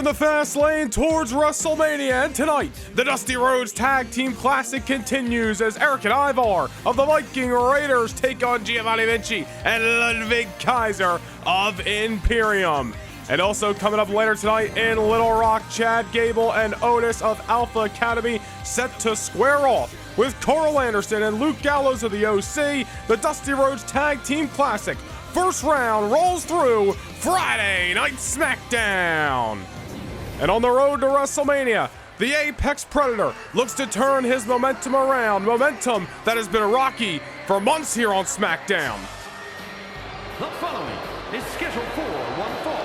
the fast lane towards WrestleMania, and tonight, the Dusty Rhodes Tag Team Classic continues as Eric and Ivar of the Viking Raiders take on Giovanni Vinci and Ludwig Kaiser of Imperium. And also coming up later tonight in Little Rock, Chad Gable and Otis of Alpha Academy set to square off with Carl Anderson and Luke Gallows of the OC. The Dusty Rhodes Tag Team Classic first round rolls through Friday Night SmackDown. And on the road to WrestleMania, the Apex Predator looks to turn his momentum around, momentum that has been rocky for months here on SmackDown. The following is scheduled for one fall,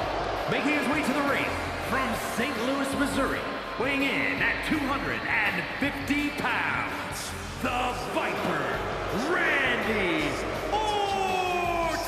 making his way to the ring from St. Louis, Missouri, weighing in at 250 pounds, the Viper, Randy Orton!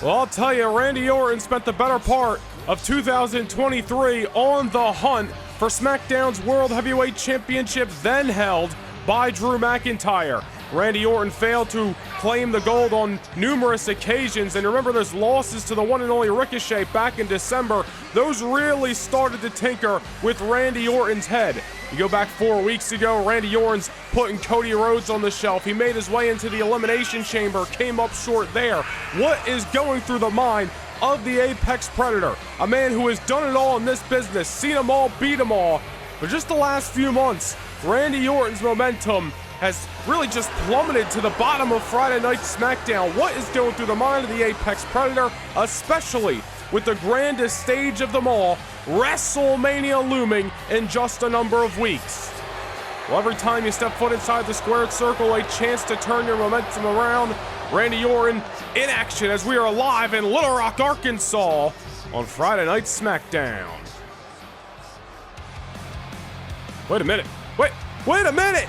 Well, I'll tell you, Randy Orton spent the better part of 2023 on the hunt for SmackDown's World Heavyweight Championship, then held by Drew McIntyre. Randy Orton failed to claim the gold on numerous occasions, and remember those losses to the one and only Ricochet back in December, those really started to tinker with Randy Orton's head. You go back 4 weeks ago, Randy Orton's putting Cody Rhodes on the shelf. He made his way into the Elimination Chamber, came up short there. What is going through the mind of the Apex Predator? A man who has done it all in this business, seen them all, beat them all. But just the last few months, Randy Orton's momentum has really just plummeted to the bottom of Friday Night SmackDown. What is going through the mind of the Apex Predator, especially with the grandest stage of them all, WrestleMania looming in just a number of weeks? Well, every time you step foot inside the squared circle, a chance to turn your momentum around. Randy Orton in action as we are live in Little Rock, Arkansas on Friday Night SmackDown. Wait a minute. Wait a minute!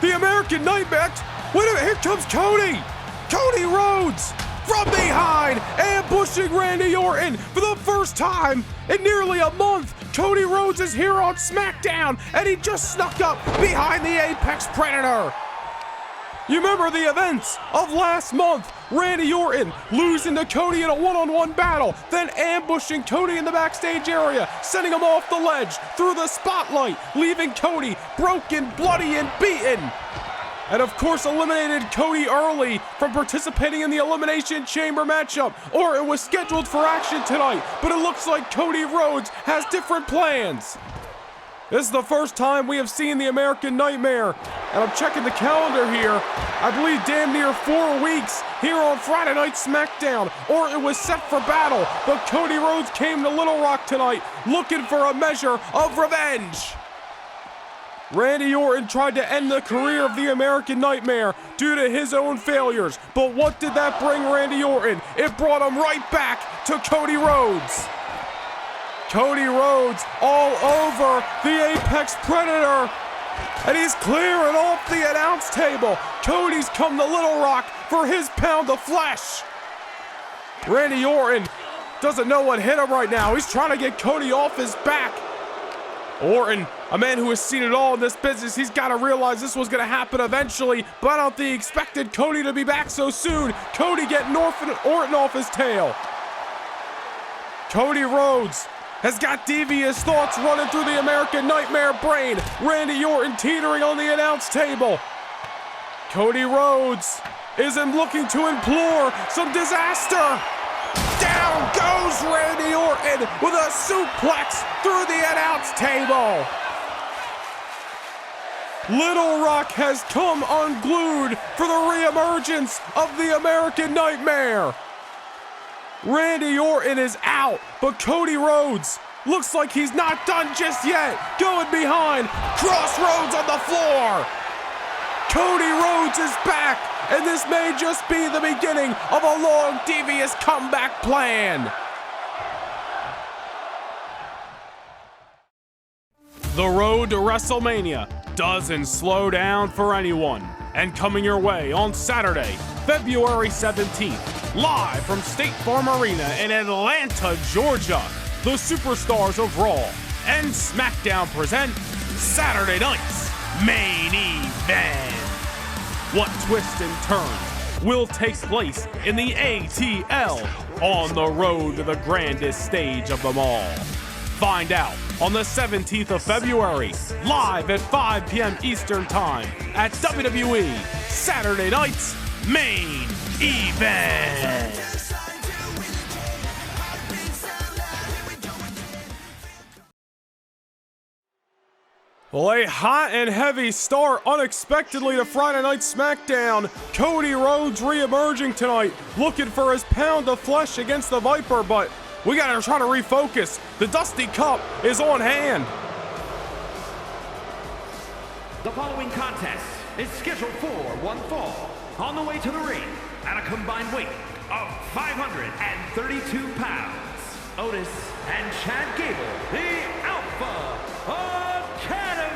The American Nightmare! Wait a minute, here comes Cody! Cody Rhodes! From behind, ambushing Randy Orton for the first time in nearly a month. Cody Rhodes is here on SmackDown, and he just snuck up behind the Apex Predator. You remember the events of last month? Randy Orton losing to Cody in a one-on-one battle, then ambushing Cody in the backstage area, sending him off the ledge through the spotlight, leaving Cody broken, bloody, and beaten. And of course eliminated Cody early from participating in the Elimination Chamber matchup. Orton was scheduled for action tonight, but it looks like Cody Rhodes has different plans. This is the first time we have seen the American Nightmare, and I'm checking the calendar here. I believe damn near 4 weeks here on Friday Night SmackDown. Orton was set for battle, but Cody Rhodes came to Little Rock tonight looking for a measure of revenge. Randy Orton tried to end the career of the American Nightmare due to his own failures, but what did that bring Randy Orton? It brought him right back to Cody Rhodes. Cody Rhodes all over the Apex Predator, and he's clearing off the announce table. Cody's come to Little Rock for his pound of flesh. Randy Orton doesn't know what hit him right now. He's trying to get Cody off his back. Orton, a man who has seen it all in this business, he's got to realize this was going to happen eventually, but I don't think he expected Cody to be back so soon. Cody getting Orton off his tail. Cody Rhodes has got devious thoughts running through the American Nightmare brain. Randy Orton teetering on the announce table. Cody Rhodes isn't looking to implore some disaster. Down goes Randy Orton with a suplex through the announce table. Little Rock has come unglued for the reemergence of the American Nightmare. Randy Orton is out, but Cody Rhodes looks like he's not done just yet. Going behind, crossroads on the floor. Cody Rhodes is back, and this may just be the beginning of a long, devious comeback plan. The road to WrestleMania doesn't slow down for anyone. And coming your way on Saturday, February 17th, live from State Farm Arena in Atlanta, Georgia, the superstars of Raw and SmackDown present Saturday night's main event. What twists and turns will take place in the ATL on the road to the grandest stage of them all. Find out on the 17th of February, live at 5 p.m. Eastern Time at WWE Saturday Night's Main Event. Well, a hot and heavy start unexpectedly to Friday Night SmackDown. Cody Rhodes re-emerging tonight, looking for his pound of flesh against the Viper, but we gotta try to refocus. The Dusty Cup is on hand. The following contest is scheduled for one fall. On the way to the ring, at a combined weight of 532 pounds, Otis and Chad Gable, the Alpha Academy!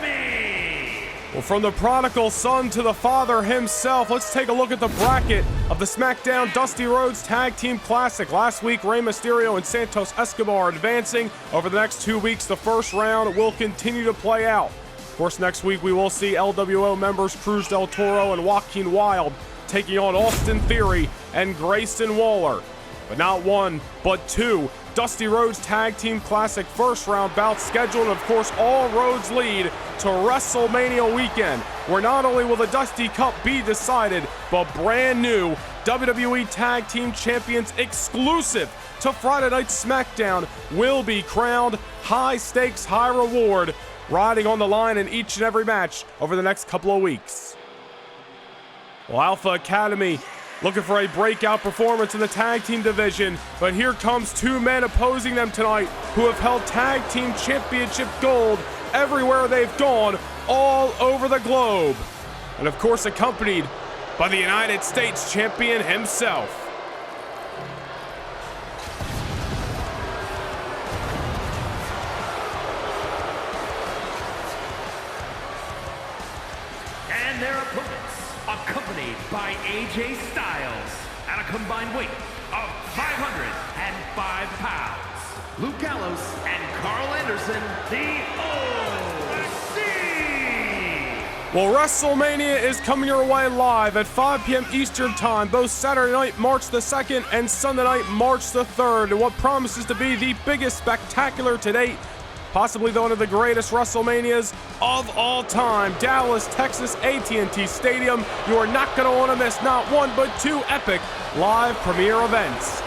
Well, from the prodigal son to the father himself, let's take a look at the bracket of the SmackDown Dusty Rhodes Tag Team Classic. Last week, Rey Mysterio and Santos Escobar advancing. Over the next 2 weeks, the first round will continue to play out. Of course, next week we will see LWO members Cruz del Toro and Joaquin Wilde taking on Austin Theory and Grayson Waller. But not one, but two Dusty Rhodes Tag Team Classic first round bouts scheduled, and of course all roads lead to WrestleMania weekend, where not only will the Dusty Cup be decided, but brand new WWE Tag Team Champions exclusive to Friday Night SmackDown will be crowned. High stakes, high reward, riding on the line in each and every match over the next couple of weeks. Well, Alpha Academy looking for a breakout performance in the tag team division, but here comes two men opposing them tonight who have held tag team championship gold everywhere they've gone, all over the globe. And of course accompanied by the United States champion himself. And their opponents, accompanied by AJ Styles at a combined weight of 505 pounds. Luke Gallows and Carl Anderson, the OC! Well, WrestleMania is coming your way live at 5 p.m. Eastern Time, both Saturday night, March the 2nd, and Sunday night, March the 3rd, in what promises to be the biggest spectacular to date, possibly one of the greatest WrestleManias of all time. Dallas, Texas, AT&T Stadium. You are not going to want to miss not one, but two epic live premiere events.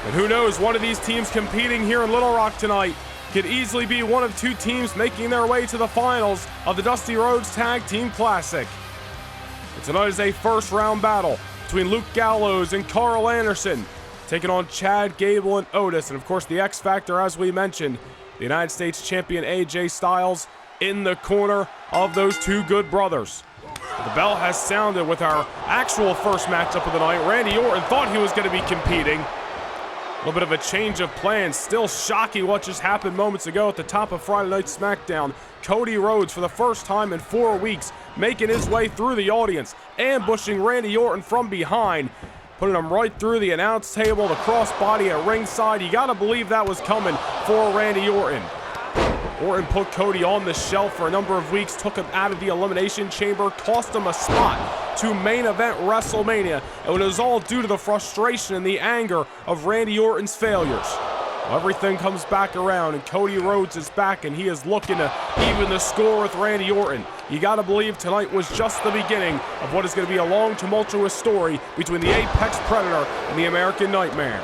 And who knows, one of these teams competing here in Little Rock tonight could easily be one of two teams making their way to the finals of the Dusty Rhodes Tag Team Classic. And tonight is a first round battle between Luke Gallows and Carl Anderson, taking on Chad Gable and Otis. And of course the X Factor, as we mentioned, the United States champion AJ Styles in the corner of those two good brothers. The bell has sounded with our actual first matchup of the night. Randy Orton thought he was going to be competing. A little bit of a change of plans. Still shocking what just happened moments ago at the top of Friday Night SmackDown. Cody Rhodes, for the first time in 4 weeks, making his way through the audience, ambushing Randy Orton from behind, putting him right through the announce table, the crossbody at ringside. You gotta believe that was coming for Randy Orton. Orton put Cody on the shelf for a number of weeks, took him out of the Elimination Chamber, cost him a spot to main event WrestleMania, and it was all due to the frustration and the anger of Randy Orton's failures. Well, everything comes back around, and Cody Rhodes is back, and he is looking to even the score with Randy Orton. You gotta believe tonight was just the beginning of what is gonna be a long, tumultuous story between the Apex Predator and the American Nightmare.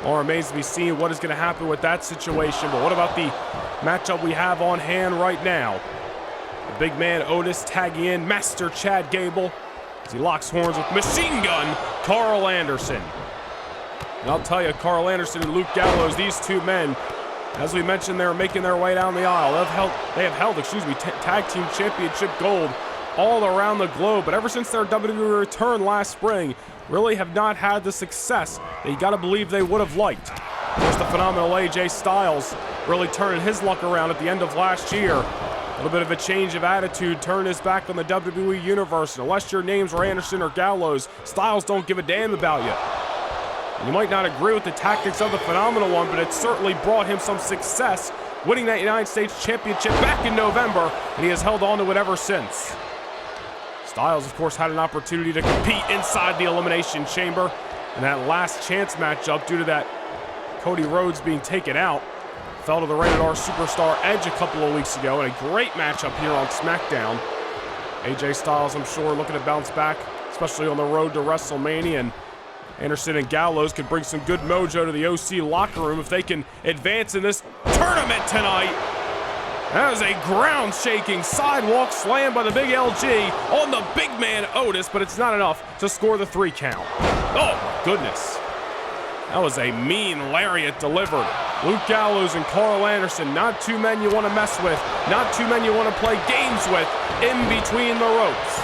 More remains to be seen what is going to happen with that situation, but what about the matchup we have on hand right now? The big man Otis tagging in Master Chad Gable as he locks horns with Machine Gun Carl Anderson. And I'll tell you, Carl Anderson and Luke Gallows, these two men, as we mentioned, they're making their way down the aisle. They have held tag team championship gold all around the globe, but ever since their WWE return last spring, really have not had the success that you gotta believe they would have liked. Of course, the phenomenal AJ Styles really turning his luck around at the end of last year. A little bit of a change of attitude, turned his back on the WWE Universe, and unless your names are Anderson or Gallows, Styles don't give a damn about you. You might not agree with the tactics of the Phenomenal One, but it certainly brought him some success, winning that United States Championship back in November, and he has held on to it ever since. Styles, of course, had an opportunity to compete inside the Elimination Chamber. in that last chance matchup due to that Cody Rhodes being taken out. Fell to the Rated R Superstar Edge a couple of weeks ago, and a great matchup here on SmackDown. AJ Styles, I'm sure, looking to bounce back, especially on the road to WrestleMania, and Anderson and Gallows could bring some good mojo to the OC locker room if they can advance in this tournament tonight. That was a ground-shaking sidewalk slam by the big LG on the big man Otis, but it's not enough to score the 3 count. Oh, my goodness. That was a mean lariat delivered. Luke Gallows and Carl Anderson, not two men you want to mess with, not two men you want to play games with in between the ropes.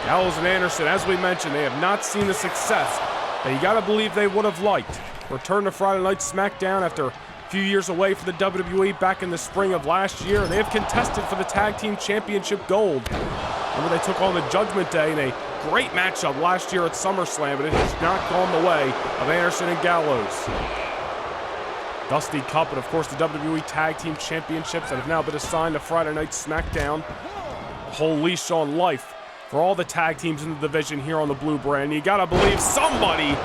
Gallows and Anderson, as we mentioned, they have not seen the success that you got to believe they would have liked. Return to Friday Night SmackDown after a few years away from the WWE back in the spring of last year, and they have contested for the Tag Team Championship gold. Remember, they took on the Judgment Day in a great matchup last year at SummerSlam, but it has not gone the way of Anderson and Gallows. Dusty Cup and, of course, the WWE Tag Team Championships that have now been assigned to Friday Night SmackDown. A whole leash on life for all the tag teams in the division here on the Blue Brand. You gotta believe somebody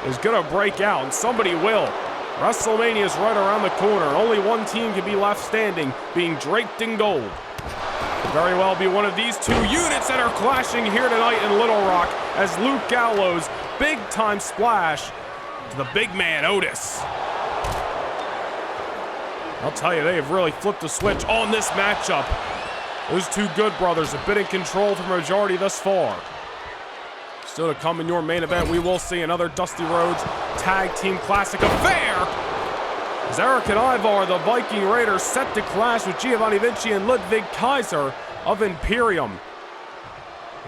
is gonna break out, and somebody will. WrestleMania is right around the corner. Only one team can be left standing, being draped in gold. Could very well be one of these two units that are clashing here tonight in Little Rock as Luke Gallows, big-time splash to the big man Otis. I'll tell you, they have really flipped the switch on this matchup. Those two good brothers have been in control for the majority thus far. Still to come in your main event, we will see another Dusty Rhodes Tag Team Classic affair. As Eric and Ivar, the Viking Raiders, set to clash with Giovanni Vinci and Ludwig Kaiser of Imperium.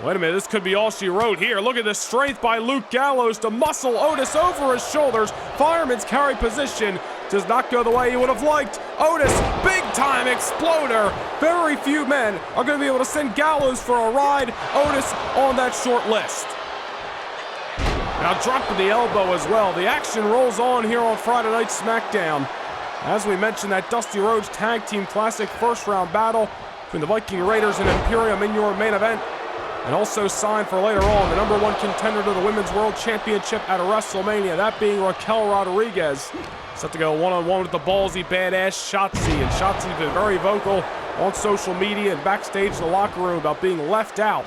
Wait a minute, this could be all she wrote here. Look at the strength by Luke Gallows to muscle Otis over his shoulders. Fireman's carry position does not go the way he would have liked. Otis, big-time exploder. Very few men are going to be able to send Gallows for a ride. Otis on that short list. Now dropping the elbow as well. The action rolls on here on Friday Night SmackDown. As we mentioned, that Dusty Rhodes Tag Team Classic first-round battle between the Viking Raiders and Imperium in your main event. And also signed for later on, the #1 contender to the Women's World Championship at WrestleMania, that being Raquel Rodriguez. Set to go one-on-one with the ballsy badass Shotzi. And Shotzi's been very vocal on social media and backstage in the locker room about being left out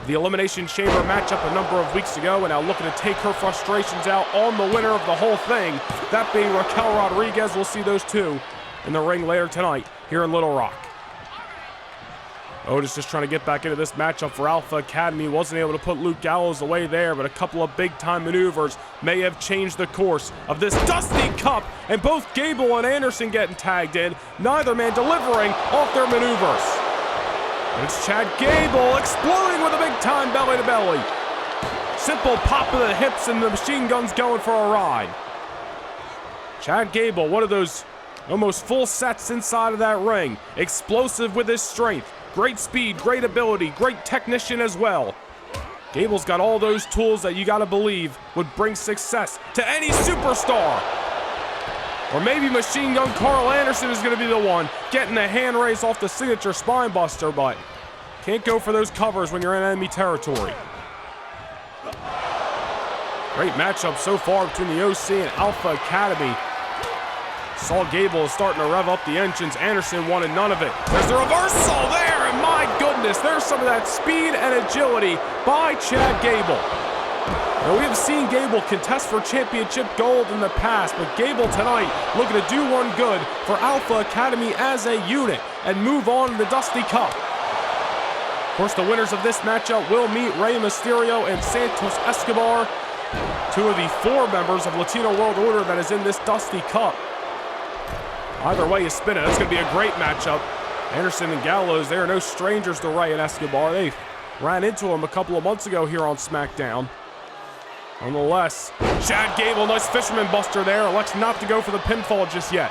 of the Elimination Chamber matchup a number of weeks ago, and now looking to take her frustrations out on the winner of the whole thing, that being Raquel Rodriguez. We'll see those two in the ring later tonight here in Little Rock. Otis just trying to get back into this matchup for Alpha Academy. Wasn't able to put Luke Gallows away there, but a couple of big-time maneuvers may have changed the course of this Dusty Cup, and both Gable and Anderson getting tagged in, neither man delivering off their maneuvers. And it's Chad Gable exploding with a big-time belly-to-belly. Simple pop of the hips and the machine gun's going for a ride. Chad Gable, one of those almost full sets inside of that ring. Explosive with his strength. Great speed, great ability, great technician as well. Gable's got all those tools that you gotta believe would bring success to any superstar. Or maybe Machine Gun Carl Anderson is gonna be the one getting the hand raise off the signature spine buster, but can't go for those covers when you're in enemy territory. Great matchup so far between the OC and Alpha Academy. Saw Gable is starting to rev up the engines. Anderson wanted none of it. There's the reversal there, and my goodness, there's some of that speed and agility by Chad Gable. Now, we have seen Gable contest for championship gold in the past, but Gable tonight looking to do one good for Alpha Academy as a unit and move on to the Dusty Cup. Of course, the winners of this matchup will meet Rey Mysterio and Santos Escobar, two of the 4 members of Latino World Order that is in this Dusty Cup. Either way you spin it, it's going to be a great matchup. Anderson and Gallows, they are no strangers to Rey and Escobar. They ran into him a couple of months ago here on SmackDown. Nonetheless, Chad Gable, nice fisherman buster there. Elects not to go for the pinfall just yet.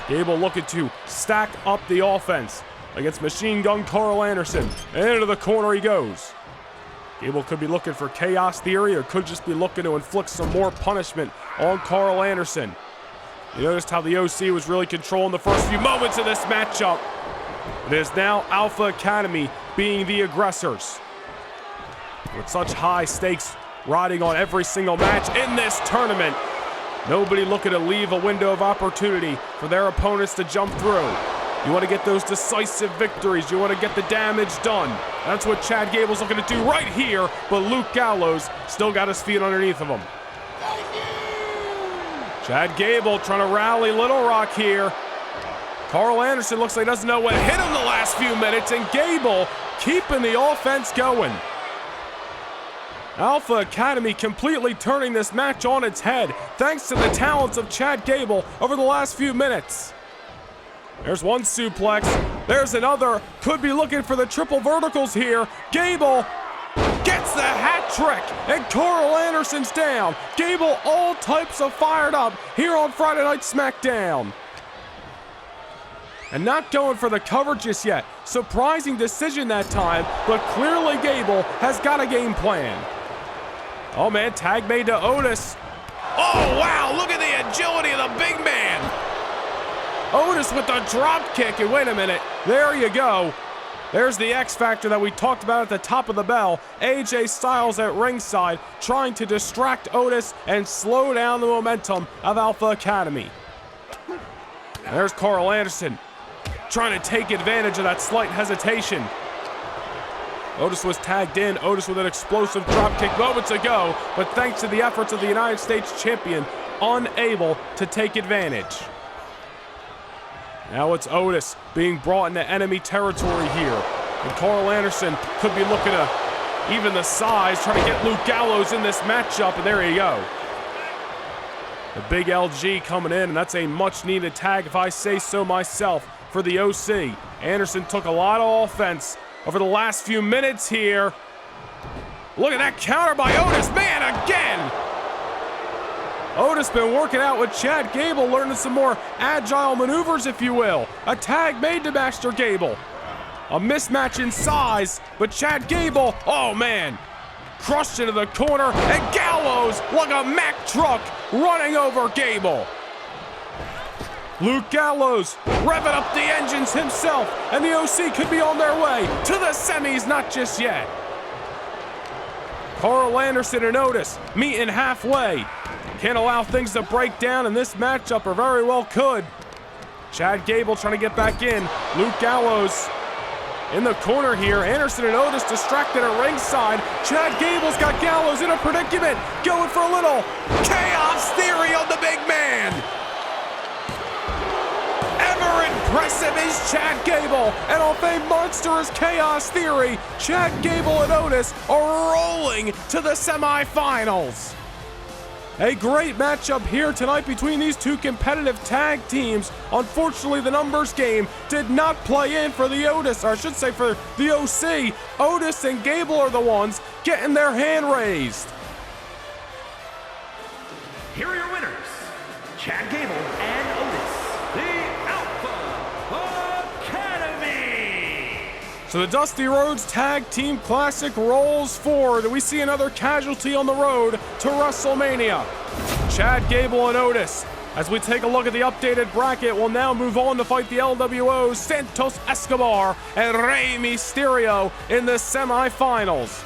Gable looking to stack up the offense against Machine Gun Carl Anderson. And into the corner he goes. Gable could be looking for chaos theory or could just be looking to inflict some more punishment on Carl Anderson. You noticed how the OC was really controlling the first few moments of this matchup. It is now Alpha Academy being the aggressors. With such high stakes riding on every single match in this tournament. Nobody looking to leave a window of opportunity for their opponents to jump through. You want to get those decisive victories. You want to get the damage done. That's what Chad Gable's looking to do right here, but Luke Gallows still got his feet underneath of him. Chad Gable trying to rally Little Rock here. Carl Anderson looks like he doesn't know what hit him the last few minutes, and Gable keeping the offense going. Alpha Academy completely turning this match on its head thanks to the talents of Chad Gable over the last few minutes. There's one suplex. There's another. Could be looking for the triple verticals here. Gable gets the hat trick, and Carl Anderson's down. Gable all types of fired up here on Friday Night SmackDown. And not going for the cover just yet. Surprising decision that time, but clearly Gable has got a game plan. Oh man, tag made to Otis. Oh wow, look at the agility of the big man. Otis with the drop kick, and wait a minute, there you go. There's the X Factor that we talked about at the top of the bell. AJ Styles at ringside trying to distract Otis and slow down the momentum of Alpha Academy. There's Carl Anderson trying to take advantage of that slight hesitation. Otis was tagged in. Otis with an explosive dropkick moments ago, but thanks to the efforts of the United States champion, unable to take advantage. Now it's Otis being brought into enemy territory here. And Carl Anderson could be looking to even the size, trying to get Luke Gallows in this matchup, and there you go. The big LG coming in, and that's a much-needed tag, if I say so myself, for the OC. Anderson took a lot of offense over the last few minutes here. Look at that counter by Otis, man, again! Otis been working out with Chad Gable, learning some more agile maneuvers, if you will. A tag made to Master Gable. A mismatch in size, but Chad Gable, oh man, crushed into the corner, and Gallows, like a Mack truck, running over Gable. Luke Gallows revving up the engines himself, and the OC could be on their way to the semis, not just yet. Carl Anderson and Otis meeting halfway. Can't allow things to break down in this matchup, or very well could. Chad Gable trying to get back in. Luke Gallows in the corner here. Anderson and Otis distracted at ringside. Chad Gable's got Gallows in a predicament. Going for a little chaos theory on the big man. Ever impressive is Chad Gable. And off a monstrous chaos theory, Chad Gable and Otis are rolling to the semifinals. A great matchup here tonight between these two competitive tag teams. Unfortunately, the numbers game did not play in for the Otis, or I should say for the OC. Otis and Gable are the ones getting their hand raised. Here are your winners, Chad Gable and Otis, the Alpha Academy. So the Dusty Rhodes Tag Team Classic rolls forward. We see another casualty on the road to WrestleMania. Chad Gable and Otis. As we take a look at the updated bracket, we'll now move on to fight the LWO's Santos Escobar and Rey Mysterio in the semifinals.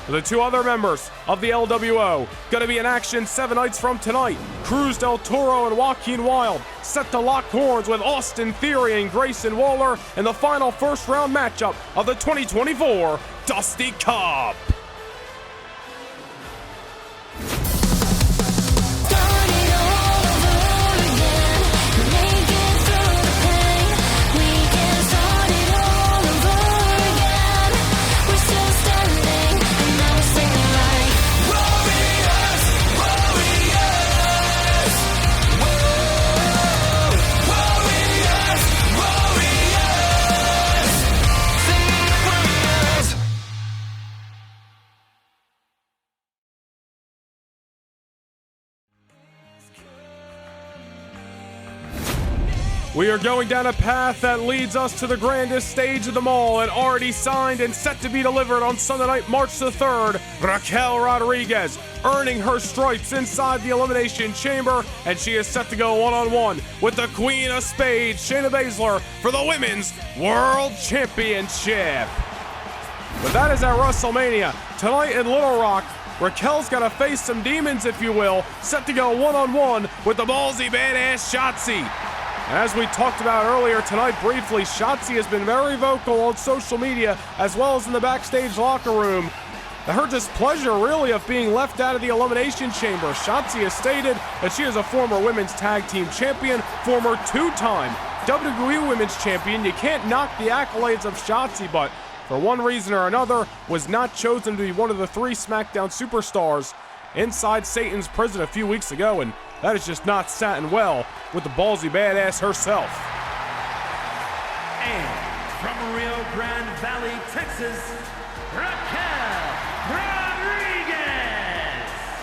The two other members of the LWO going to be in action 7 nights from tonight. Cruz del Toro and Joaquin Wilde set to lock horns with Austin Theory and Grayson Waller in the final first-round matchup of the 2024 Dusty Cup. We are going down a path that leads us to the grandest stage of them all, and already signed and set to be delivered on Sunday night, March the 3rd, Raquel Rodriguez, earning her stripes inside the Elimination Chamber, and she is set to go one-on-one with the Queen of Spades, Shayna Baszler, for the Women's World Championship. But that is at WrestleMania. Tonight in Little Rock, Raquel's got to face some demons, if you will, set to go one-on-one with the ballsy badass Shotzi. And as we talked about earlier tonight briefly, Shotzi has been very vocal on social media as well as in the backstage locker room. Her displeasure really of being left out of the Elimination Chamber. Shotzi has stated that she is a former women's tag team champion, former two-time WWE Women's Champion. You can't knock the accolades of Shotzi, but for one reason or another, was not chosen to be one of the 3 SmackDown superstars inside Satan's prison a few weeks ago, and that has just not satin well with the ballsy badass herself. And from Rio Grande Valley, Texas, Raquel Rodriguez.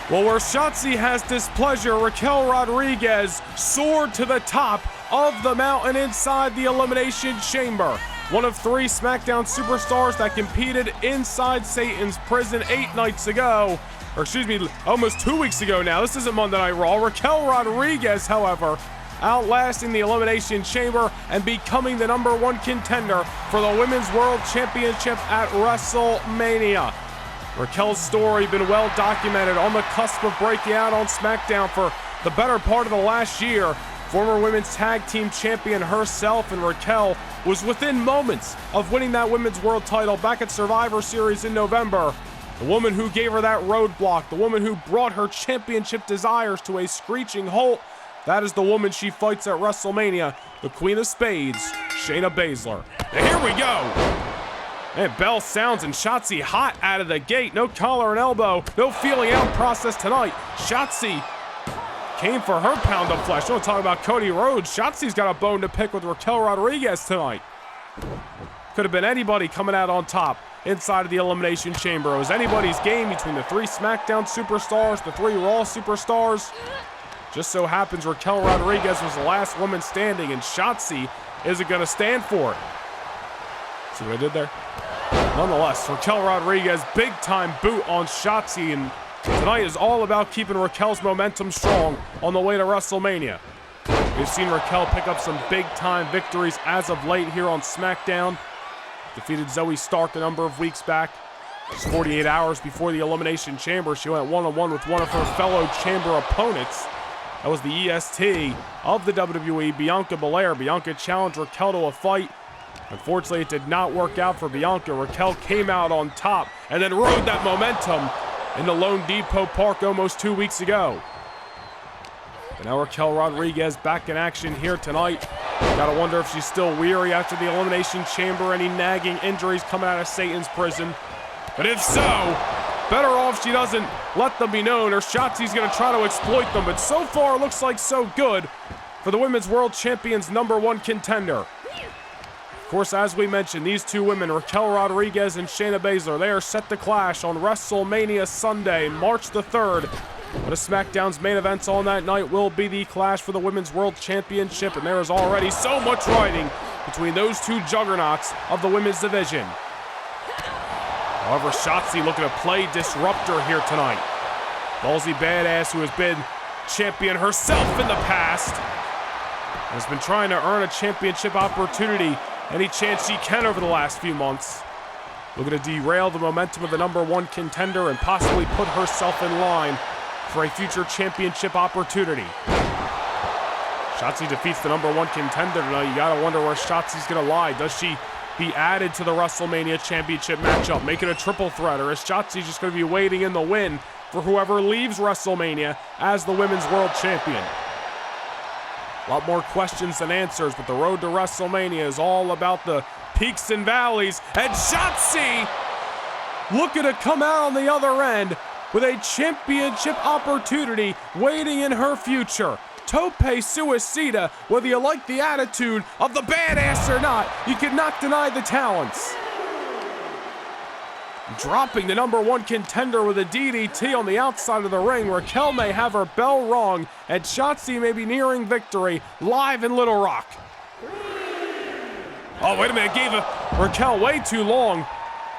Well, where Shotzi has displeasure, Raquel Rodriguez soared to the top of the mountain inside the Elimination Chamber. One of 3 SmackDown superstars that competed inside Satan's prison 8 nights ago. Or excuse me, almost 2 weeks ago now. This isn't Monday Night Raw. Raquel Rodriguez, however, outlasting the Elimination Chamber and becoming the #1 contender for the Women's World Championship at WrestleMania. Raquel's story been well documented, on the cusp of breaking out on SmackDown for the better part of the last year. Former women's tag team champion herself, and Raquel was within moments of winning that women's world title back at Survivor Series in November. The woman who gave her that roadblock, the woman who brought her championship desires to a screeching halt, that is the woman she fights at WrestleMania, the Queen of Spades, Shayna Baszler. And here we go! And bell sounds and Shotzi hot out of the gate. No collar and elbow, no feeling out process tonight. Shotzi came for her pound of flesh. Don't talk about Cody Rhodes. Shotzi's got a bone to pick with Raquel Rodriguez tonight. Could have been anybody coming out on top inside of the Elimination Chamber. It was anybody's game between the 3 SmackDown superstars, the 3 Raw superstars. Just so happens Raquel Rodriguez was the last woman standing, and Shotzi isn't going to stand for it. See what I did there? Nonetheless, Raquel Rodriguez, big-time boot on Shotzi, and tonight is all about keeping Raquel's momentum strong on the way to WrestleMania. We've seen Raquel pick up some big-time victories as of late here on SmackDown. Defeated Zoe Stark a number of weeks back. Just 48 hours before the Elimination Chamber, she went one-on-one with one of her fellow Chamber opponents. That was the EST of the WWE, Bianca Belair. Bianca challenged Raquel to a fight. Unfortunately, it did not work out for Bianca. Raquel came out on top and then rode that momentum in the Lone Depot Park almost 2 weeks ago. But now Raquel Rodriguez back in action here tonight. Gotta wonder if she's still weary after the Elimination Chamber, any nagging injuries coming out of Satan's prison. But if so, better off she doesn't let them be known, or Shotzi's gonna try to exploit them. But so far, it looks like so good for the Women's World Champion's #1 contender. Of course, as we mentioned, these 2 women, Raquel Rodriguez and Shayna Baszler, they are set to clash on WrestleMania Sunday, March the 3rd. One of SmackDown's main events on that night will be the clash for the Women's World Championship, and there is already so much riding between those 2 juggernauts of the women's division. However, Shotzi looking to play disruptor here tonight. Ballsy badass who has been champion herself in the past and has been trying to earn a championship opportunity any chance she can over the last few months. Looking to derail the momentum of the #1 contender and possibly put herself in line for a future championship opportunity. Shotzi defeats the #1 contender tonight. You gotta wonder where Shotzi's gonna lie. Does she be added to the WrestleMania Championship matchup, make it a triple threat, or is Shotzi just gonna be waiting in the wind for whoever leaves WrestleMania as the Women's World Champion? A lot more questions than answers, but the road to WrestleMania is all about the peaks and valleys. And Shotzi looking to come out on the other end with a championship opportunity waiting in her future. Tope Suicida, whether you like the attitude of the badass or not, you cannot deny the talents. Dropping the #1 contender with a DDT on the outside of the ring. Raquel may have her bell rung, and Shotzi may be nearing victory live in Little Rock. Oh, wait a minute, gave Raquel way too long.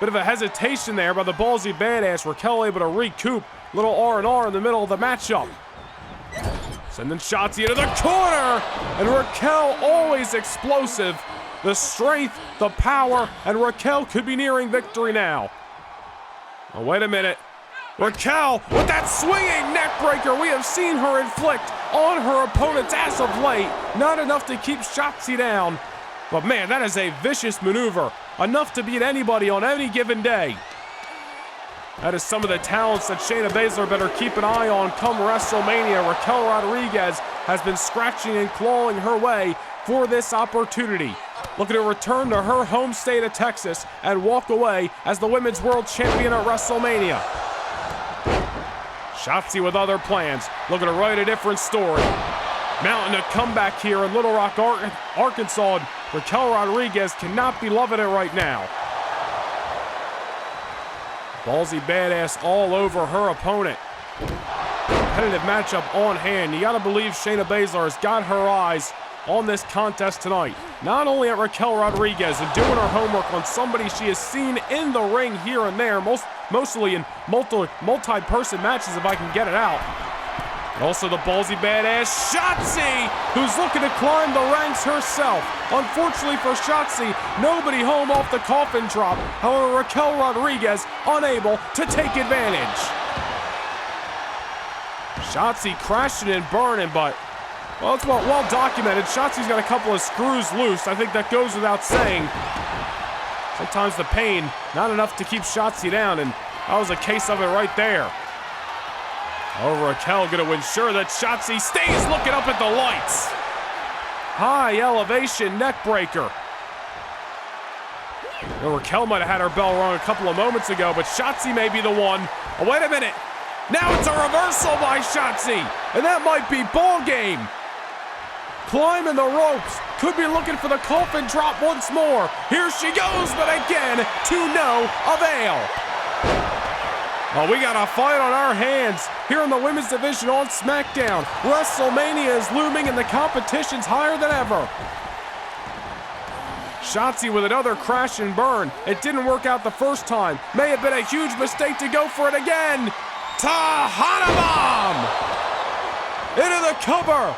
Bit of a hesitation there by the ballsy badass. Raquel able to recoup. Little R&R in the middle of the matchup. Sending Shotzi into the corner, and Raquel always explosive. The strength, the power, and Raquel could be nearing victory now. Oh, wait a minute. Raquel with that swinging neck breaker we have seen her inflict on her opponents as of late. Not enough to keep Shotzi down. But man, that is a vicious maneuver. Enough to beat anybody on any given day. That is some of the talents that Shayna Baszler better keep an eye on come WrestleMania. Raquel Rodriguez has been scratching and clawing her way for this opportunity. Looking to return to her home state of Texas and walk away as the Women's World Champion at WrestleMania. Shotzi with other plans, looking to write a different story. Mounting a comeback here in Little Rock, Arkansas. Raquel Rodriguez cannot be loving it right now. Ballsy badass all over her opponent. Competitive matchup on hand. You gotta believe Shayna Baszler has got her eyes on this contest tonight. Not only at Raquel Rodriguez and doing her homework on somebody she has seen in the ring here and there, mostly in multi-person matches if I can get it out. And also the ballsy badass Shotzi, who's looking to climb the ranks herself. Unfortunately for Shotzi, nobody home off the coffin drop. However, Raquel Rodriguez unable to take advantage. Shotzi crashing and burning, but well, it's well documented. Shotzi's got a couple of screws loose. I think that goes without saying. Sometimes the pain, not enough to keep Shotzi down, and that was a case of it right there. Oh, Raquel gonna ensure that Shotzi stays looking up at the lights. High elevation neck breaker. Well, Raquel might have had her bell rung a couple of moments ago, but Shotzi may be the one. Oh, wait a minute. Now it's a reversal by Shotzi, and that might be ball game. Climbing the ropes, could be looking for the coffin drop once more. Here she goes, but again, to no avail. Well, we got a fight on our hands here in the women's division on SmackDown. WrestleMania is looming and the competition's higher than ever. Shotzi with another crash and burn. It didn't work out the first time. May have been a huge mistake to go for it again. Tahana Bomb! Into the cover.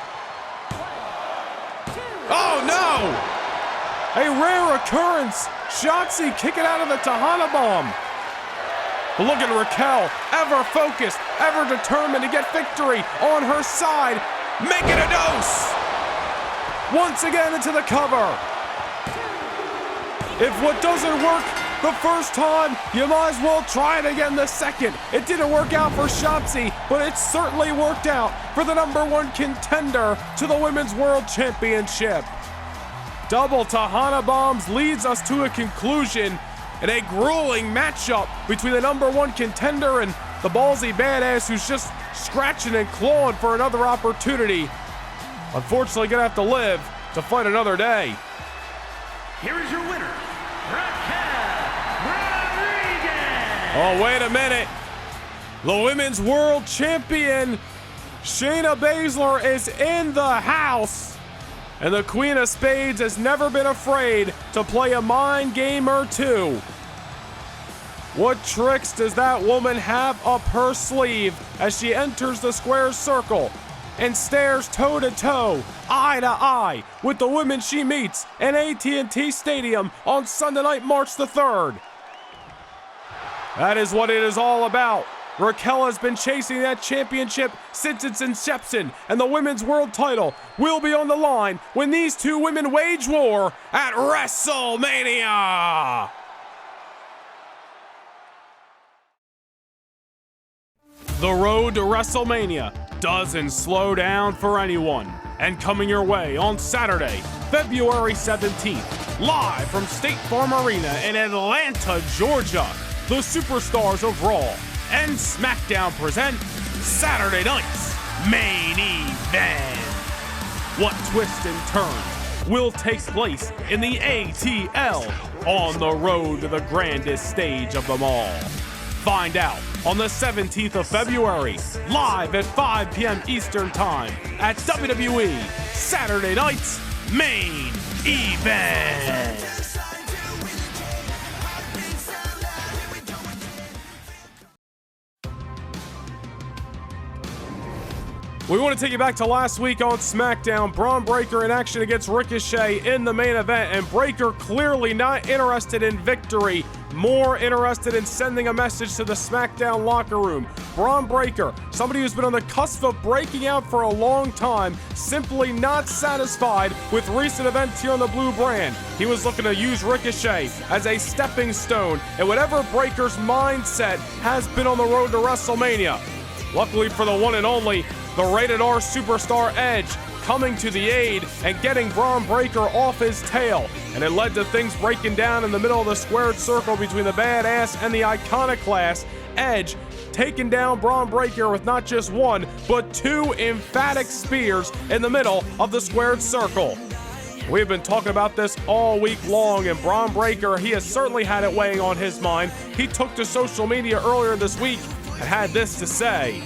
Oh no! A rare occurrence. Shotzi kicking out of the Tahana Bomb. But look at Raquel, ever focused, ever determined to get victory on her side. Make it a dose! Once again into the cover. If what doesn't work the first time, you might as well try it again the second. It didn't work out for Shotzi, but it certainly worked out for the #1 contender to the Women's World Championship. Double Tahana Bombs leads us to a conclusion in a grueling matchup between the #1 contender and the ballsy badass who's just scratching and clawing for another opportunity. Unfortunately, gonna have to live to fight another day. Here is your winner, Raquel Rodriguez. Oh, wait a minute. The Women's World Champion, Shayna Baszler, is in the house. And the Queen of Spades has never been afraid to play a mind game or two. What tricks does that woman have up her sleeve as she enters the square circle and stares toe-to-toe, eye-to-eye with the women she meets in AT&T Stadium on Sunday night, March the 3rd? That is what it is all about. Raquel has been chasing that championship since its inception, and the women's world title will be on the line when these two women wage war at WrestleMania. The road to WrestleMania doesn't slow down for anyone. And coming your way on Saturday, February 17th, live from State Farm Arena in Atlanta, Georgia, the superstars of Raw and SmackDown present Saturday night's main event. What twists and turns will take place in the ATL on the road to the grandest stage of them all? Find out on the 17th of February, live at 5 p.m. Eastern Time at WWE Saturday Night's Main Event. We want to take you back to last week on SmackDown. Braun Breaker in action against Ricochet in the main event, and Breaker clearly not interested in victory, more interested in sending a message to the SmackDown locker room. Braun Breaker, somebody who's been on the cusp of breaking out for a long time, simply not satisfied with recent events here on the Blue brand. He was looking to use Ricochet as a stepping stone in whatever Breaker's mindset has been on the road to WrestleMania. Luckily for the one and only, the Rated R superstar Edge coming to the aid and getting Braun Breaker off his tail. And it led to things breaking down in the middle of the squared circle between the Badass and the Iconoclast. Edge taking down Braun Breaker with not just one, but two emphatic spears in the middle of the squared circle. We've been talking about this all week long, and Braun Breaker, he has certainly had it weighing on his mind. He took to social media earlier this week and had this to say.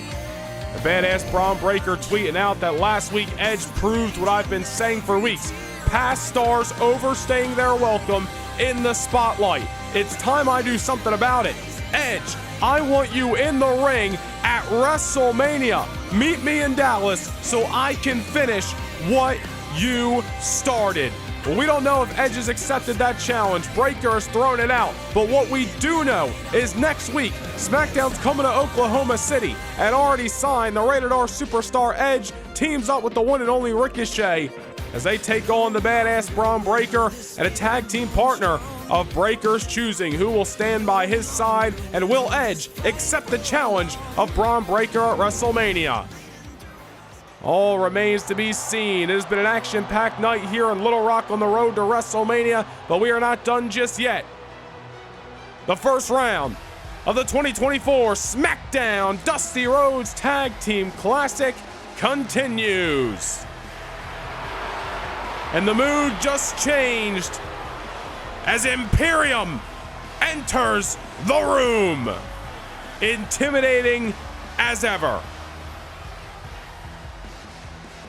The Badass Braun Breaker tweeting out that last week Edge proved what I've been saying for weeks. Past stars overstaying their welcome in the spotlight. It's time I do something about it. Edge, I want you in the ring at WrestleMania. Meet me in Dallas so I can finish what you started. Well, we don't know if Edge has accepted that challenge. Breaker has thrown it out. But what we do know is next week, SmackDown's coming to Oklahoma City and already signed the Rated R superstar Edge teams up with the one and only Ricochet as they take on the Badass Braun Breaker and a tag team partner of Breaker's choosing who will stand by his side, and will Edge accept the challenge of Braun Breaker at WrestleMania? All remains to be seen. It has been an action-packed night here in Little Rock on the road to WrestleMania, but we are not done just yet. The first round of the 2024 SmackDown Dusty Rhodes Tag Team Classic continues. And the mood just changed as Imperium enters the room, intimidating as ever.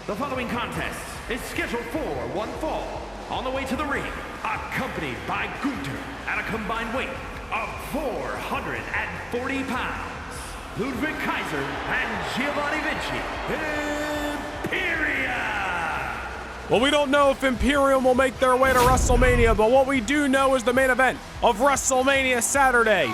The following contest is scheduled for one fall. On the way to the ring, accompanied by Gunther at a combined weight of 440 pounds, Ludwig Kaiser and Giovanni Vinci, Imperium! Well, we don't know if Imperium will make their way to WrestleMania, but what we do know is the main event of WrestleMania Saturday.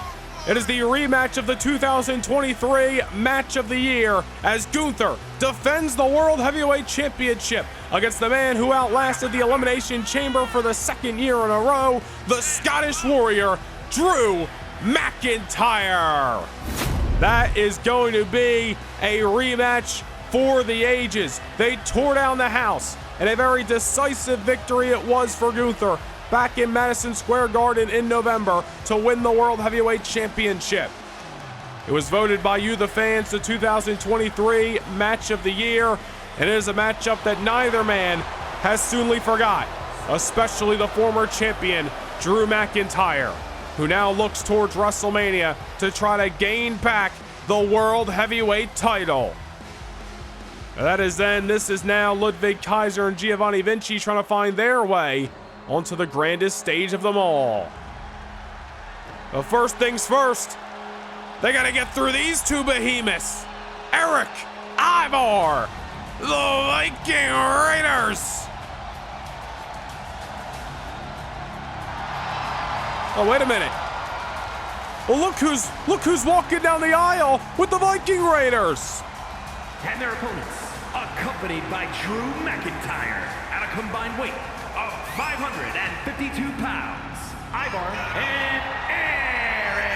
It is the rematch of the 2023 Match of the Year as Gunther defends the World Heavyweight Championship against the man who outlasted the Elimination Chamber for the second year in a row, the Scottish Warrior, Drew McIntyre. That is going to be a rematch for the ages. They tore down the house, and a very decisive victory it was for Gunther back in Madison Square Garden in November to win the World Heavyweight Championship. It was voted by you, the fans, the 2023 Match of the Year, and it is a matchup that neither man has soonly forgot, especially the former champion, Drew McIntyre, who now looks towards WrestleMania to try to gain back the World Heavyweight title. This is now Ludwig Kaiser and Giovanni Vinci trying to find their way onto the grandest stage of them all. But first things first, they gotta get through these two behemoths. Eric, Ivar, the Viking Raiders. Oh, wait a minute. Well, look who's walking down the aisle with the Viking Raiders. And their opponents, accompanied by Drew McIntyre at a combined weight of 552 pounds, Ivar and Eric.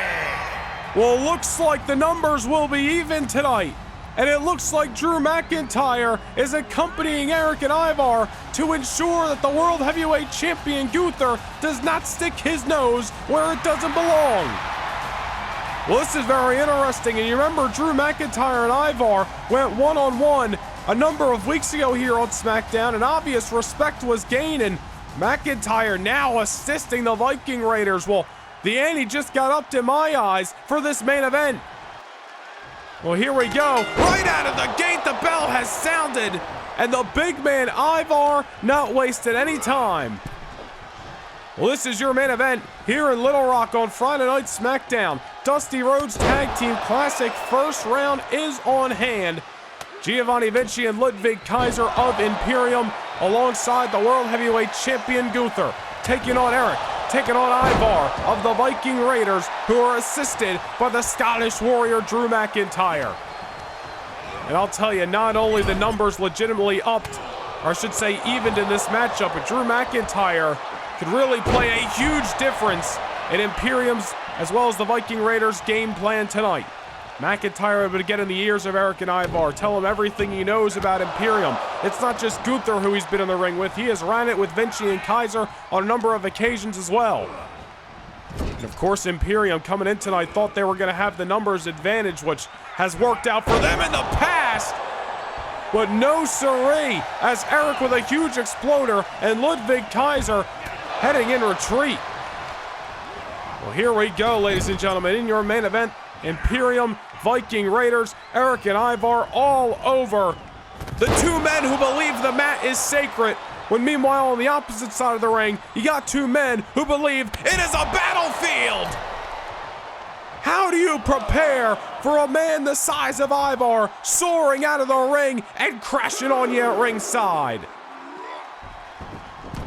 Well, looks like the numbers will be even tonight. And it looks like Drew McIntyre is accompanying Eric and Ivar to ensure that the World Heavyweight Champion Gunther does not stick his nose where it doesn't belong. Well, this is very interesting, and you remember Drew McIntyre and Ivar went one-on-one a number of weeks ago here on SmackDown, and obvious respect was gained, and McIntyre now assisting the Viking Raiders. Well, the ante just got upped in my eyes for this main event. Well, here we go. Right out of the gate, the bell has sounded, and the big man Ivar not wasted any time. Well, this is your main event here in Little Rock on Friday Night SmackDown. Dusty Rhodes Tag Team Classic first round is on hand. Giovanni Vinci and Ludwig Kaiser of Imperium, alongside the World Heavyweight Champion Gunther, taking on Eric, taking on Ivar of the Viking Raiders, who are assisted by the Scottish Warrior Drew McIntyre. And I'll tell you, not only the numbers legitimately upped, or I should say evened in this matchup, but Drew McIntyre could really play a huge difference in Imperium's as well as the Viking Raiders' game plan tonight. McIntyre able to get in the ears of Eric and Ivar, tell him everything he knows about Imperium. It's not just Gunther who he's been in the ring with. He has ran it with Vinci and Kaiser on a number of occasions as well. And of course, Imperium coming in tonight thought they were going to have the numbers advantage, which has worked out for them in the past. But no siree, as Eric with a huge exploder and Ludwig Kaiser heading in retreat. Well, here we go, ladies and gentlemen, in your main event, Imperium, Viking Raiders, Eric and Ivar all over the two men who believe the mat is sacred, when meanwhile on the opposite side of the ring, you got two men who believe it is a battlefield. How do you prepare for a man the size of Ivar soaring out of the ring and crashing on you at ringside?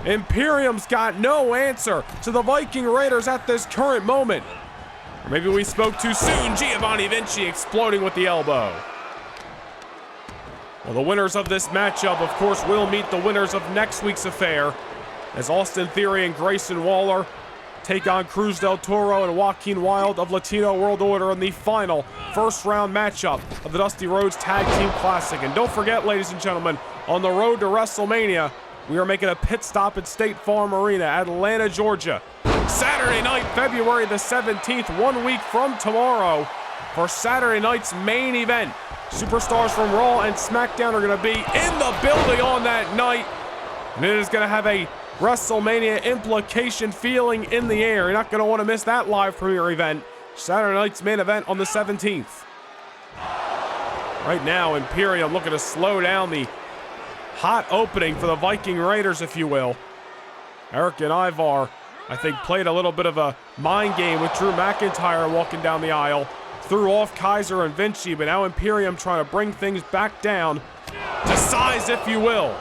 Imperium's got no answer to the Viking Raiders at this current moment. Or maybe we spoke too soon. Giovanni Vinci exploding with the elbow. Well, the winners of this matchup, of course, will meet the winners of next week's affair, as Austin Theory and Grayson Waller take on Cruz del Toro and Joaquin Wilde of Latino World Order in the final first-round matchup of the Dusty Rhodes Tag Team Classic. And don't forget, ladies and gentlemen, on the road to WrestleMania, we are making a pit stop at State Farm Arena, Atlanta, Georgia. Saturday night, February the 17th, 1 week from tomorrow, for Saturday night's main event. Superstars from Raw and SmackDown are going to be in the building on that night. And it is going to have a WrestleMania implication feeling in the air. You're not going to want to miss that live premiere event. Saturday night's main event on the 17th. Right now, Imperium looking to slow down the hot opening for the Viking Raiders, if you will. Eric and Ivar, I think, played a little bit of a mind game with Drew McIntyre walking down the aisle. Threw off Kaiser and Vinci, but now Imperium trying to bring things back down to size, if you will.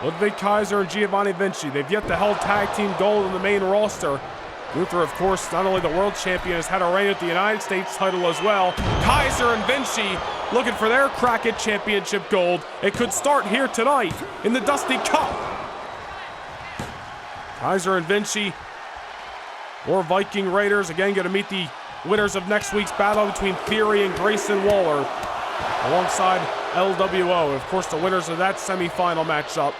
Ludwig Kaiser and Giovanni Vinci, they've yet to hold tag team gold in the main roster. Gunther, of course, not only the world champion, has had a reign at the United States title as well. Kaiser and Vinci looking for their crack at championship gold. It could start here tonight in the Dusty Cup. Kaiser and Vinci, or Viking Raiders, again going to meet the winners of next week's battle between Theory and Grayson Waller, alongside LWO. Of course, the winners of that semifinal matchup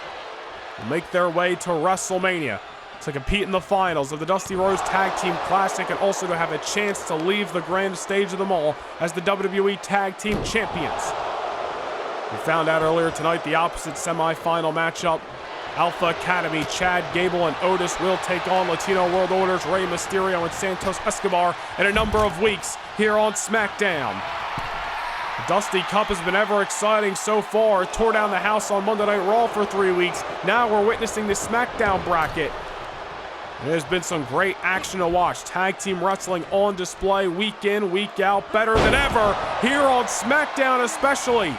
will make their way to WrestleMania to compete in the finals of the Dusty Rhodes Tag Team Classic, and also to have a chance to leave the grand stage of them all as the WWE Tag Team Champions. We found out earlier tonight the opposite semifinal matchup. Alpha Academy, Chad Gable and Otis will take on Latino World Order's Rey Mysterio and Santos Escobar in a number of weeks here on SmackDown. The Dusty Cup has been ever exciting so far. It tore down the house on Monday Night Raw for 3 weeks. Now we're witnessing the SmackDown bracket. There's been some great action to watch. Tag team wrestling on display week in, week out, better than ever here on SmackDown especially.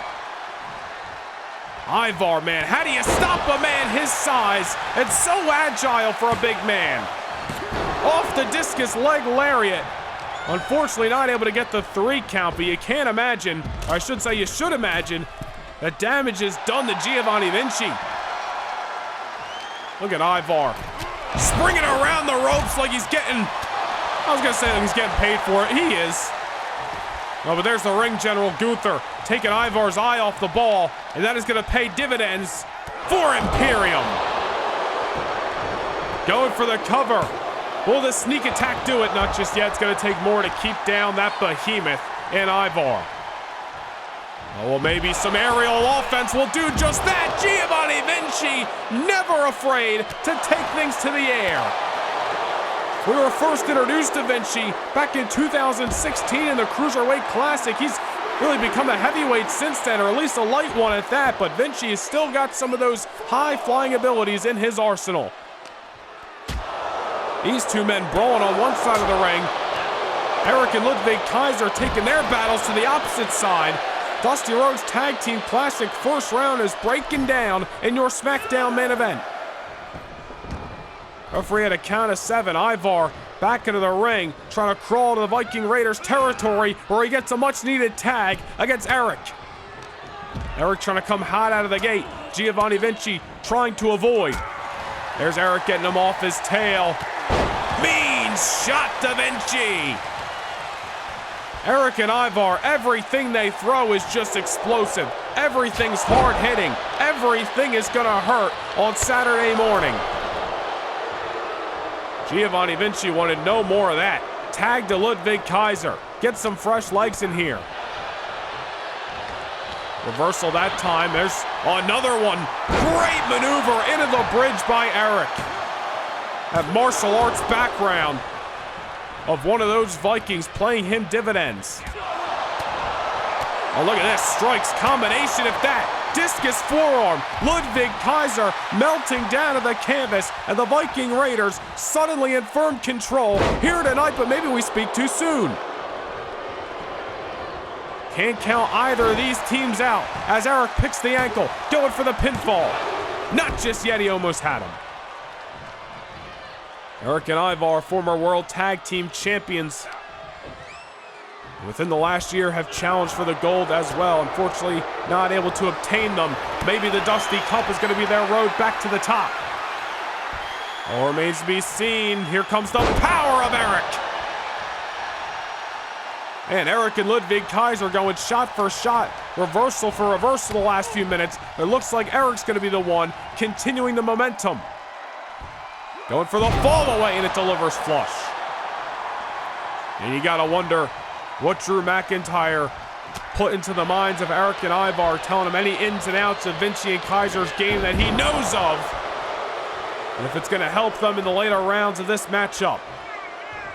Ivar, man, how do you stop a man his size and so agile for a big man? Off the discus leg lariat. Unfortunately not able to get the 3 count, but you can't imagine, or I should say you should imagine, that damage is done to Giovanni Vinci. Look at Ivar. Springing around the ropes like he's getting, I was going to say that he's getting paid for it. He is. Oh, but there's the ring general, Gunther, taking Ivar's eye off the ball, and that is going to pay dividends for Imperium. Going for the cover. Will the sneak attack do it? Not just yet. It's going to take more to keep down that behemoth in Ivar. Oh, well, maybe some aerial offense will do just that. Giovanni Vinci, never afraid to take things to the air. We were first introduced to Vinci back in 2016 in the Cruiserweight Classic. He's really become a heavyweight since then, or at least a light one at that, but Vinci has still got some of those high-flying abilities in his arsenal. These two men brawling on one side of the ring. Eric and Ludwig Kaiser taking their battles to the opposite side. Dusty Rhodes Tag Team Classic first round is breaking down in your SmackDown main event. Referee at a count of 7. Ivar back into the ring, trying to crawl to the Viking Raiders territory where he gets a much-needed tag against Eric. Eric trying to come hot out of the gate. Giovanni Vinci trying to avoid. There's Eric getting him off his tail. Mean shot to Vinci. Eric and Ivar, everything they throw is just explosive. Everything's hard-hitting. Everything is gonna hurt on Saturday morning. Giovanni Vinci wanted no more of that. Tag to Ludwig Kaiser. Get some fresh legs in here. Reversal that time. There's another one. Great maneuver into the bridge by Eric. That martial arts background of one of those Vikings playing him dividends. Oh, look at this. Strikes, combination of that. Discus forearm. Ludwig Kaiser melting down to the canvas, and the Viking Raiders suddenly in firm control here tonight, but maybe we speak too soon. Can't count either of these teams out as Eric picks the ankle, going for the pinfall. Not just yet, he almost had him. Eric and Ivar, former World Tag Team Champions, within the last year have challenged for the gold as well. Unfortunately, not able to obtain them. Maybe the Dusty Cup is going to be their road back to the top. All remains to be seen. Here comes the power of Eric. And Eric and Ludwig Kaiser going shot for shot, reversal for reversal the last few minutes. It looks like Eric's going to be the one continuing the momentum. Going for the fall away, and it delivers flush. And you got to wonder what Drew McIntyre put into the minds of Eric and Ivar, telling him any ins and outs of Vinci and Kaiser's game that he knows of, and if it's going to help them in the later rounds of this matchup.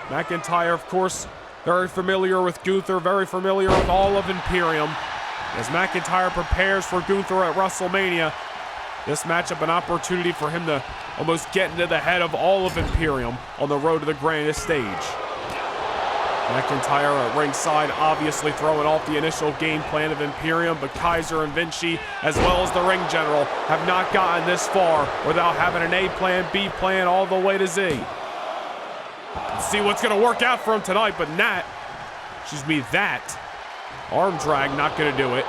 McIntyre, of course, very familiar with Gunther, very familiar with all of Imperium. As McIntyre prepares for Gunther at WrestleMania, this matchup an opportunity for him to almost get into the head of all of Imperium on the road to the grandest stage. McIntyre at ringside, obviously throwing off the initial game plan of Imperium, but Kaiser and Vinci, as well as the ring general, have not gotten this far without having an A plan, B plan, all the way to Z. Let's see what's going to work out for him tonight, but that arm drag not going to do it.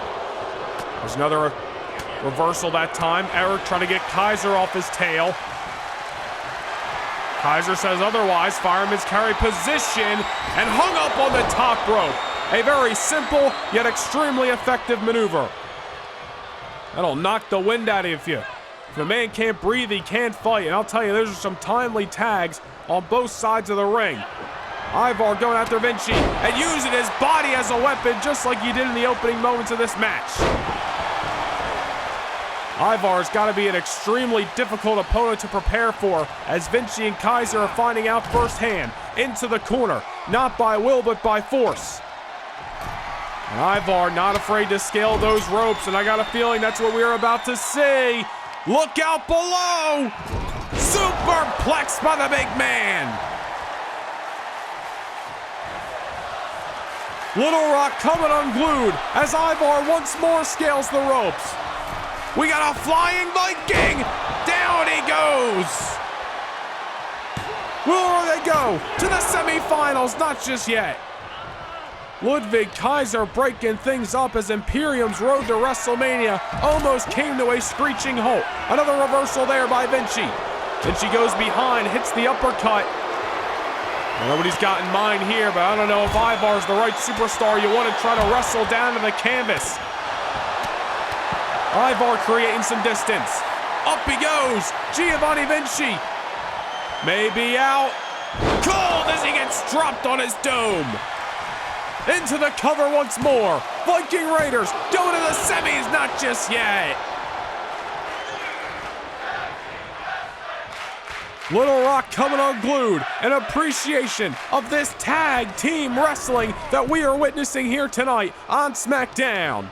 There's another reversal that time. Eric trying to get Kaiser off his tail. Kaiser says otherwise. Fireman's carry position and hung up on the top rope. A very simple yet extremely effective maneuver. That'll knock the wind out of you. If a man can't breathe, he can't fight. And I'll tell you, those are some timely tags on both sides of the ring. Ivar going after Vinci and using his body as a weapon just like he did in the opening moments of this match. Ivar's got to be an extremely difficult opponent to prepare for, as Vinci and Kaiser are finding out firsthand. Into the corner, not by will but by force. And Ivar not afraid to scale those ropes, and I got a feeling that's what we're about to see. Look out below! Superplex by the big man! Little Rock coming unglued as Ivar once more scales the ropes. We got a flying Viking! Down he goes! Where they go? To the semifinals, not just yet. Ludwig Kaiser breaking things up as Imperium's road to WrestleMania almost came to a screeching halt. Another reversal there by Vinci. Vinci goes behind, hits the uppercut. I don't know what he's got in mind here, but I don't know if Ivar's the right superstar you want to try to wrestle down to the canvas. Ivar creating some distance. Up he goes. Giovanni Vinci may be out. Cold as he gets dropped on his dome. Into the cover once more. Viking Raiders going to the semis, not just yet. Little Rock coming unglued. An appreciation of this tag team wrestling that we are witnessing here tonight on SmackDown.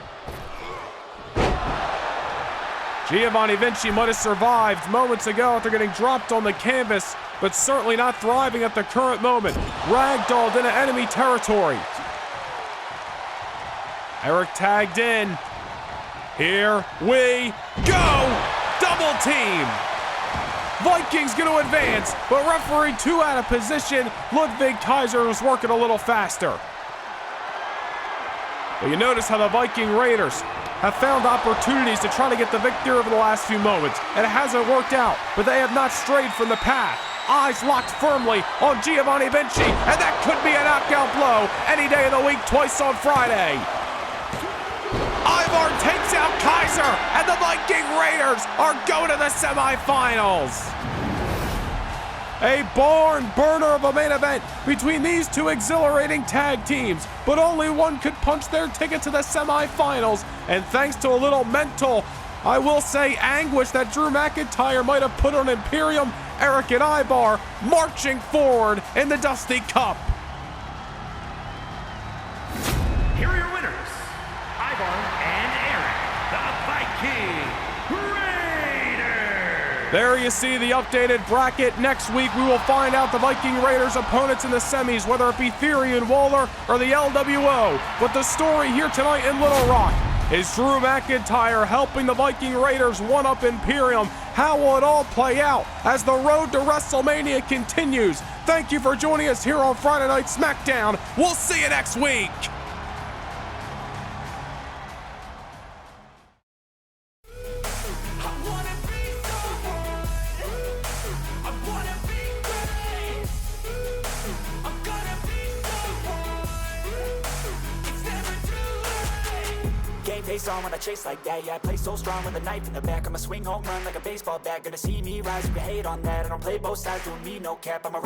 Giovanni Vinci might have survived moments ago after getting dropped on the canvas, but certainly not thriving at the current moment. Ragdolled into enemy territory. Eric tagged in. Here we go! Double team! Vikings going to advance, but referee 2 out of position. Ludwig Kaiser was working a little faster. But you notice how the Viking Raiders have found opportunities to try to get the victory over the last few moments, and it hasn't worked out, but they have not strayed from the path. Eyes locked firmly on Giovanni Vinci, and that could be a knockout blow any day of the week, twice on Friday. Ivar takes out Kaiser, and the Viking Raiders are going to the semifinals. A barn burner of a main event between these two exhilarating tag teams, but only one could punch their ticket to the semifinals, and thanks to a little mental, I will say, anguish that Drew McIntyre might have put on Imperium, Eric and Ivar marching forward in the Dusty Cup. Here are your winners, Ivar and Eric, the Viking Raiders. There you see the updated bracket. Next week we will find out the Viking Raiders' opponents in the semis, whether it be Theory and Waller or the LWO. But the story here tonight in Little Rock is Drew McIntyre helping the Viking Raiders one-up Imperium. How will it all play out as the road to WrestleMania continues? Thank you for joining us here on Friday Night SmackDown. We'll see you next week. Game face on when I chase like that. Yeah, I play so strong with a knife in the back. I'ma swing home run like a baseball bat. Gonna see me rise, you can hate on that. I don't play both sides, doing me no cap. I'm a